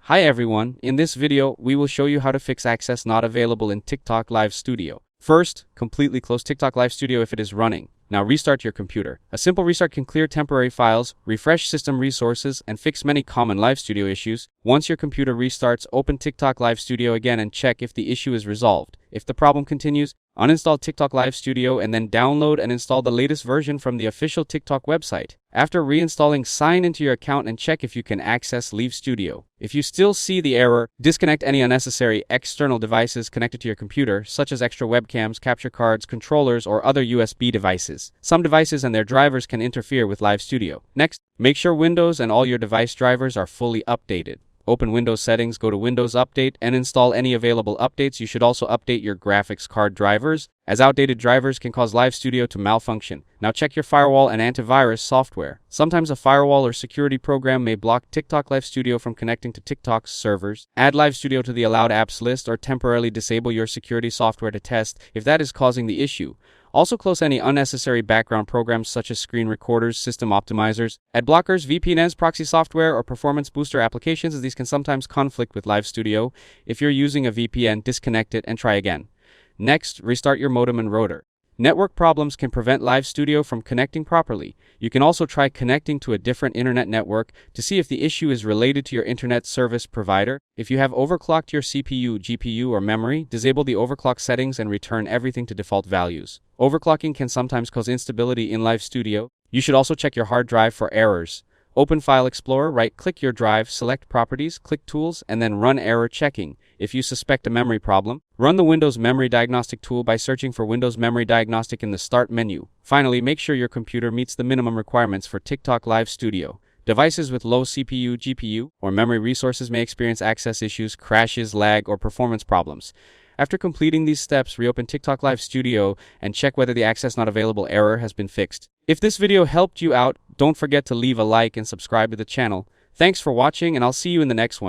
Hi everyone, in this video, we will show you how to fix access not available in TikTok Live Studio. First, completely close TikTok Live Studio if it is running. Now restart your computer. A simple restart can clear temporary files, refresh system resources, and fix many common Live Studio issues. Once your computer restarts, open TikTok Live Studio again and check if the issue is resolved. If the problem continues, uninstall TikTok Live Studio and then download and install the latest version from the official TikTok website. After reinstalling, sign into your account and check if you can access Live Studio. If you still see the error, disconnect any unnecessary external devices connected to your computer, such as extra webcams, capture cards, controllers, or other USB devices. Some devices and their drivers can interfere with Live Studio. Next, make sure Windows and all your device drivers are fully updated. Open Windows Settings, go to Windows Update, and install any available updates. You should also update your graphics card drivers, as outdated drivers can cause Live Studio to malfunction. Now check your firewall and antivirus software. Sometimes a firewall or security program may block TikTok Live Studio from connecting to TikTok's servers. Add Live Studio to the allowed apps list or temporarily disable your security software to test if that is causing the issue. Also close any unnecessary background programs such as screen recorders, system optimizers, ad blockers, VPNs, proxy software, or performance booster applications, as these can sometimes conflict with Live Studio. If you're using a VPN, disconnect it and try again. Next, restart your modem and router. Network problems can prevent Live Studio from connecting properly. You can also try connecting to a different internet network to see if the issue is related to your internet service provider. If you have overclocked your CPU, GPU, or memory, disable the overclock settings and return everything to default values. Overclocking can sometimes cause instability in Live Studio. You should also check your hard drive for errors. Open File Explorer, right-click your drive, select Properties, click Tools, and then run error checking. If you suspect a memory problem, run the Windows Memory Diagnostic tool by searching for Windows Memory Diagnostic in the Start menu. Finally, make sure your computer meets the minimum requirements for TikTok Live Studio. Devices with low CPU, GPU, or memory resources may experience access issues, crashes, lag, or performance problems. After completing these steps, reopen TikTok Live Studio and check whether the access not available error has been fixed. If this video helped you out, don't forget to leave a like and subscribe to the channel. Thanks for watching, and I'll see you in the next one.